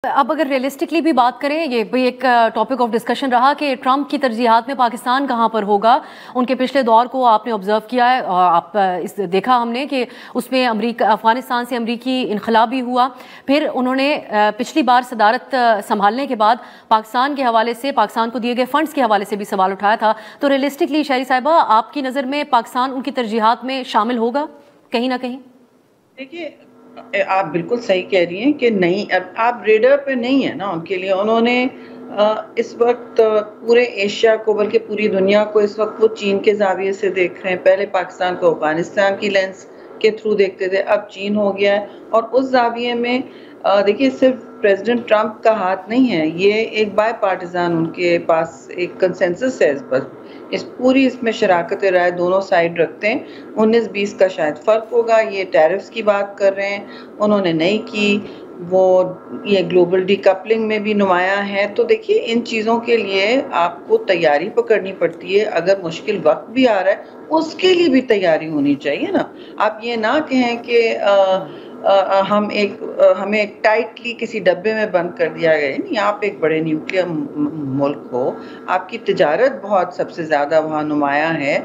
अब अगर रियलिस्टिकली भी बात करें, ये भी एक टॉपिक ऑफ डिस्कशन रहा कि ट्रंप की तरजीहात में पाकिस्तान कहाँ पर होगा। उनके पिछले दौर को आपने ऑब्जर्व किया है, आप देखा हमने कि उसमें अफगानिस्तान से अमरीकी इनखला भी हुआ। फिर उन्होंने पिछली बार सदारत संभालने के बाद पाकिस्तान के हवाले से, पाकिस्तान को दिए गए फंड्स के हवाले से भी सवाल उठाया था। तो रियलिस्टिकली शहरी साहिबा, आपकी नज़र में पाकिस्तान उनकी तरजीहात में शामिल होगा कहीं ना कहीं? देखिए, आप बिल्कुल सही कह रही हैं कि नहीं, अब आप रेडर पे नहीं है ना उनके लिए। उन्होंने इस वक्त पूरे एशिया को, बल्कि पूरी दुनिया को इस वक्त वो चीन के जाविये से देख रहे हैं। पहले पाकिस्तान को अफगानिस्तान की लेंस के थ्रू देखते थे, अब चीन हो गया है। और उस जाविये में देखिए, सिर्फ प्रेसिडेंट ट्रंप का हाथ नहीं है, ये एक बाय पार्टिजान उनके पास एक कंसेंसस है इसमें शराकत राय दोनों साइड रखते हैं। 19-20 का शायद फ़र्क होगा। ये टैरिफ्स की बात कर रहे हैं, उन्होंने नहीं की। वो ये ग्लोबल डीकपलिंग में भी नुमाया है। तो देखिए, इन चीज़ों के लिए आपको तैयारी पकड़नी पड़ती है। अगर मुश्किल वक्त भी आ रहा है, उसके लिए भी तैयारी होनी चाहिए ना। आप ये ना कहें कि हमें एक टाइटली किसी डब्बे में बंद कर दिया गया है। नहीं, आप एक बड़े न्यूक्लियर मुल्क हो, आपकी तिजारत बहुत सबसे ज़्यादा वहाँ नुमाया है।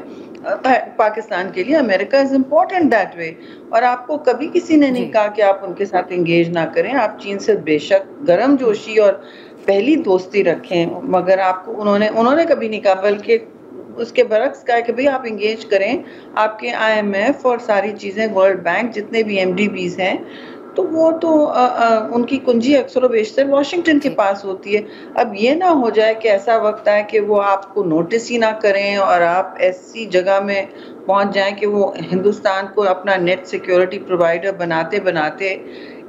पाकिस्तान के लिए America is important that way. और आपको कभी किसी ने नहीं कहा कि आप उनके साथ इंगेज ना करें। आप चीन से बेशक गर्म जोशी और पहली दोस्ती रखें, मगर आपको उन्होंने कभी नहीं कहा, बल्कि उसके बरक्स का है कि भाई आप इंगेज करें। आपके IMF और सारी चीज़ें, वर्ल्ड बैंक, जितने भी MDBs हैं, तो वो तो उनकी कुंजी अक्सर व बेशतर वाशिंगटन के पास होती है। अब ये ना हो जाए कि ऐसा वक्त आए कि वो आपको नोटिस ही ना करें और आप ऐसी जगह में पहुंच जाएं कि वो हिंदुस्तान को अपना नेट सिक्योरिटी प्रोवाइडर बनाते बनाते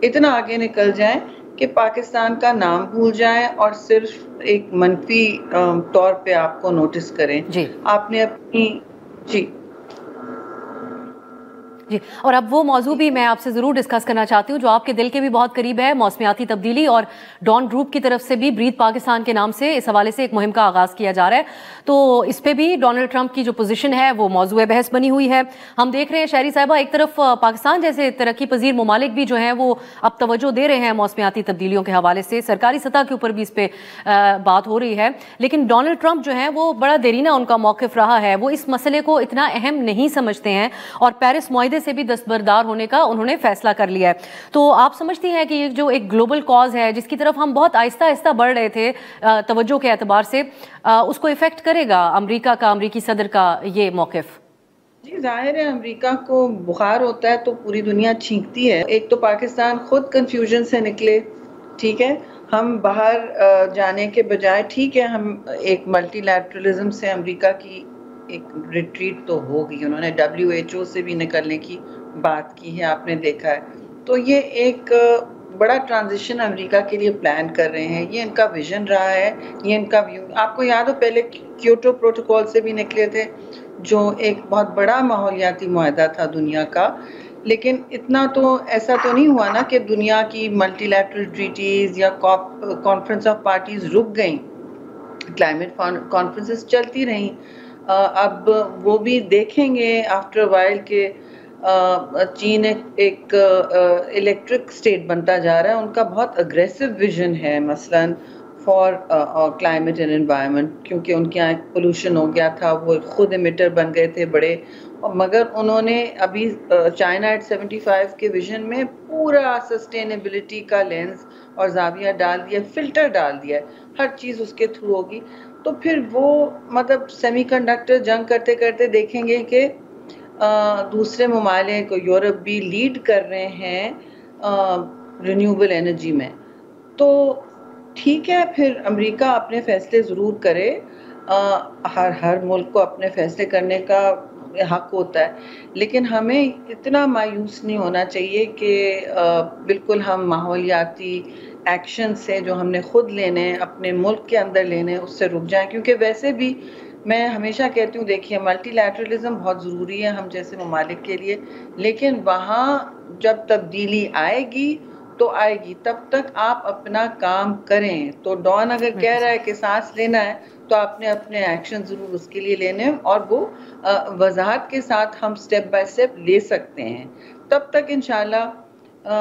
इतना आगे निकल जाएं कि पाकिस्तान का नाम भूल जाएं और सिर्फ एक मनफी तौर पे आपको नोटिस करें। आपने अपनी जी जी, और अब वो मौजू भी मैं आपसे ज़रूर डिस्कस करना चाहती हूँ जो आपके दिल के भी बहुत करीब है। मौसमियाती तब्दीली और डॉन ग्रुप की तरफ से भी ब्रीथ पाकिस्तान के नाम से इस हवाले से एक मुहिम का आगाज़ किया जा रहा है। तो इस पे भी डोनाल्ड ट्रंप की जो पोजीशन है वो मौजू बहस बनी हुई है। हम देख रहे हैं शहरी साहिबा, एक तरफ पाकिस्तान जैसे तरक्की पजीर ममालिक भी जो हैं वो अब तवज्जो दे रहे हैं मौसमियाती तब्दीलियों के हवाले से, सरकारी सतह के ऊपर भी इस पर बात हो रही है। लेकिन डोनाल्ड ट्रंप जो है वो बड़ा देरीना उनका मौक़िफ़ रहा है। वो इस मसले को इतना अहम नहीं समझते हैं और पेरिस मुआहदे से भी दस्तबरदार होने का उन्होंने फैसला कर लिया है। तो आप समझती हैं कि ये जो एक ग्लोबल कॉज है जिसकी तरफ हम बहुत आहिस्ता आहिस्ता बढ़ रहे थे तवज्जो के एतबार से, उसको इफेक्ट करेगा अमरीकी सदर का ये मौक़िफ़? जी, जाहिर है, अमेरिका को बुखार होता है तो पूरी दुनिया छींकती है। एक तो पाकिस्तान खुद कंफ्यूजन से निकले, ठीक है, हम बाहर जाने के बजाय, ठीक है, हम एक मल्टीलैटरलिज्म से अमेरिका की एक रिट्रीट तो होगी। उन्होंने WHO से भी निकलने की बात की है, आपने देखा है। तो ये एक बड़ा ट्रांजिशन अमेरिका के लिए प्लान कर रहे हैं। ये इनका विजन रहा है, ये इनका व्यू। आपको याद हो, पहले क्योटो प्रोटोकॉल से भी निकले थे, जो एक बहुत बड़ा माहौलियाती मुआहदा था दुनिया का। लेकिन इतना तो ऐसा तो नहीं हुआ ना कि दुनिया की मल्टीलैटरल ट्रीटीज़ या कॉन्फ्रेंस ऑफ पार्टीज़ रुक गई। क्लाइमेट कॉन्फ्रेंसेस चलती रहीं। अब वो भी देखेंगे आफ्टर वाइल के चीन एक इलेक्ट्रिक स्टेट बनता जा रहा है। उनका बहुत अग्रेसिव विजन है, मसलन फॉर क्लाइमेट एंड एनवायरनमेंट, क्योंकि उनके यहाँ पोल्यूशन हो गया था, वो खुद एमिटर बन गए थे बड़े। मगर उन्होंने अभी चाइना एट 75 के विजन में पूरा सस्टेनेबिलिटी का लेंस और जाविया डाल दिया, फिल्टर डाल दिया, हर चीज़ उसके थ्रू होगी। तो फिर वो मतलब सेमीकंडक्टर जंग करते करते देखेंगे कि दूसरे ममालिक को, यूरोप भी लीड कर रहे हैं रिन्यूएबल एनर्जी में। तो ठीक है, फिर अमेरिका अपने फैसले ज़रूर करे। हर मुल्क को अपने फैसले करने का हक होता है, लेकिन हमें इतना मायूस नहीं होना चाहिए कि बिल्कुल हम माहौलियाती एक्शन से जो हमने खुद लेने हैं, अपने मुल्क के अंदर लेने हैं, उससे रुक जाएं। क्योंकि वैसे भी मैं हमेशा कहती हूँ, देखिए, मल्टीलैटरलिज्म बहुत ज़रूरी है हम जैसे ममालिक के लिए, लेकिन वहाँ जब तब्दीली आएगी तो आएगी, तब तक आप अपना काम करें। तो डॉन अगर कह रहा है कि सांस लेना है, तो आपने अपने एक्शन ज़रूर उसके लिए लेने हैं, और वो वजाहत के साथ हम स्टेप बाय स्टेप ले सकते हैं। तब तक इंशाल्लाह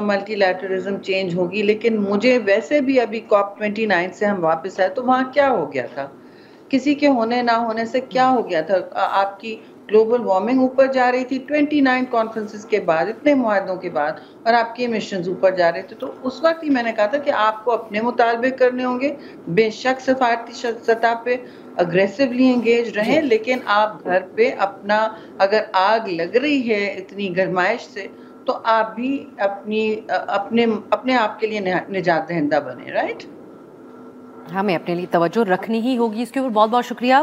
ملٹی لیٹرزم چینج ہوگی، لیکن مجھے ویسے بھی ابھی COP29 سے ہم واپس آئے تو وہاں کیا ہو گیا تھا؟ کسی کے ہونے نہ ہونے سے کیا ہو گیا تھا؟ آپ کی گلوبل وارمنگ اوپر جا رہی تھی 29 کانفرنسز کے بعد، اتنے معاہدوں کے بعد، اور آپ کے ایمیشنز اوپر جا رہے تھے. تو اس وقت ہی میں نے کہا تھا کہ آپ کو اپنے مطالبے کرنے ہوں گے، بے شک سفارتی سطح پہ اگریسولی انگیج رہیں، لیکن آپ گھر پہ اپنا، اگر آگ لگ رہی ہے اتنی گرمائش سے، تو آپ بھی اپنے آپ کے لیے نجات دہندہ بنے. رائٹ؟ ہمیں اپنے لیے توجہ رکھنی ہی ہوگی. اس کے اوپر بہت بہت شکریہ.